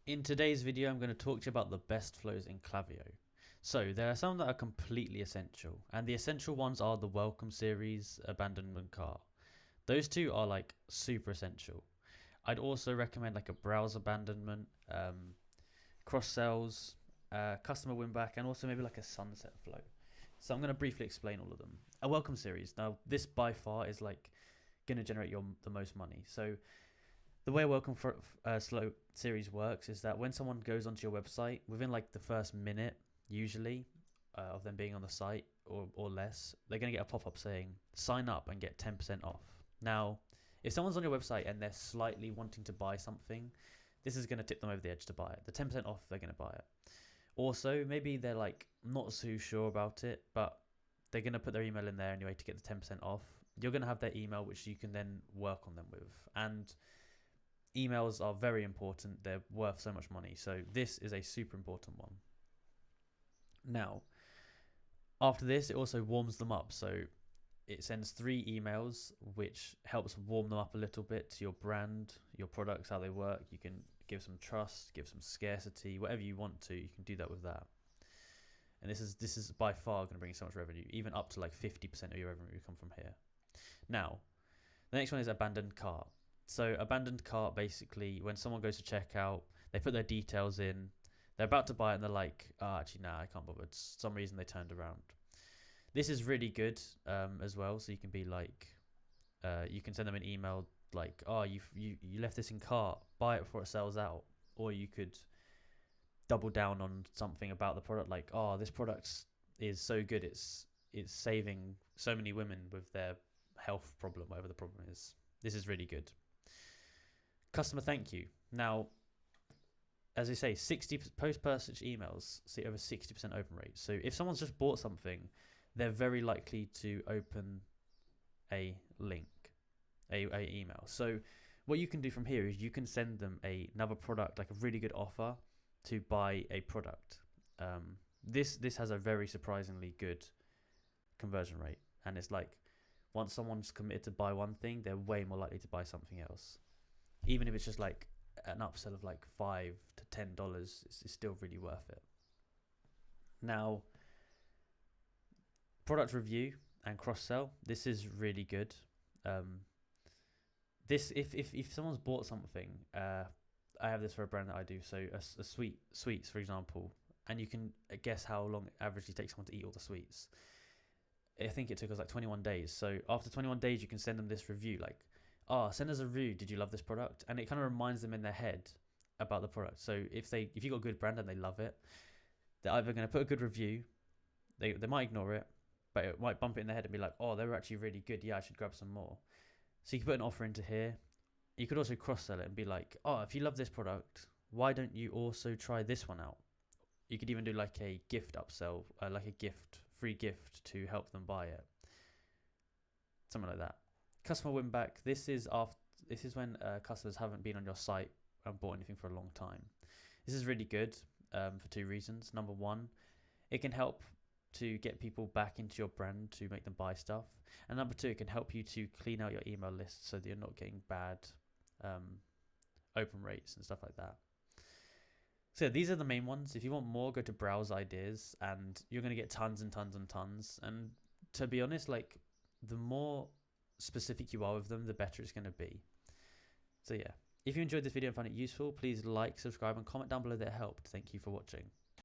In today's video, I'm going to talk to you about the best flows in Klaviyo. So there are some that are completely essential, and the essential ones are the welcome series, abandonment cart. Those two are like super essential. I'd also recommend like a browse abandonment, cross sells, customer win back, and also maybe like a sunset flow. So I'm going to briefly explain all of them. A welcome series. Now this by far is like going to generate the most money. So the way a welcome for slow series works is that when someone goes onto your website, within like the first minute, usually, of them being on the site or less, they're going to get a pop-up saying sign up and get 10% off. Now, if someone's on your website and they're slightly wanting to buy something, this is going to tip them over the edge to buy it. The 10% off, they're going to buy it. Also, maybe they're like not so sure about it, but they're going to put their email in there anyway to get the 10% off. You're going to have their email, which you can then work on them with. And emails are very important. They're worth so much money. So this is a super important one. Now, after this, it also warms them up. So it sends 3 emails, which helps warm them up a little bit to your brand, your products, how they work. You can give some trust, give some scarcity, whatever you want to. You can do that with that. And this is by far going to bring you so much revenue, even up to like 50% of your revenue will come from here. Now, the next one is abandoned cart. So abandoned cart, basically, when someone goes to checkout, they put their details in, they're about to buy it, and they're like, oh, actually, nah, I can't bother. For some reason, they turned around. This is really good as well. So you can be like, you can send them an email like, oh, you left this in cart, buy it before it sells out. Or you could double down on something about the product, like, oh, this product is so good, it's saving so many women with their health problem, whatever the problem is. This is really good. Customer thank you. Now, as I say, 60 post-purchase emails see over 60% open rate. So if someone's just bought something, they're very likely to open a link, a email. So what you can do from here is you can send them another product, like a really good offer to buy a product. This has a very surprisingly good conversion rate, and it's like once someone's committed to buy one thing, they're way more likely to buy something else. Even if it's just like an upsell of like $5 to $10, it's still really worth it. Now, product review and cross sell. This is really good. This if someone's bought something, I have this for a brand that I do. So a sweets, for example, and you can guess how long it averagely takes someone to eat all the sweets. I think it took us like 21 days. So after 21 days, you can send them this review like, oh, send us a review. Did you love this product? And it kind of reminds them in their head about the product. So if you got a good brand and they love it, they're either going to put a good review, they might ignore it, but it might bump it in their head and be like, oh, they were actually really good. Yeah, I should grab some more. So you can put an offer into here. You could also cross sell it and be like, oh, if you love this product, why don't you also try this one out? You could even do like a gift upsell, like a free gift to help them buy it. Something like that. Customer win back. This is when customers haven't been on your site and bought anything for a long time. This is really good for 2 reasons. Number one, it can help to get people back into your brand to make them buy stuff. And number 2, it can help you to clean out your email list so that you're not getting bad open rates and stuff like that. So yeah, these are the main ones. If you want more, go to browse ideas and you're going to get tons and tons and tons. And to be honest, like the more specific you are with them, the better it's going to be. So yeah, if you enjoyed this video and found it useful, please like, subscribe and comment down below that it helped. Thank you for watching.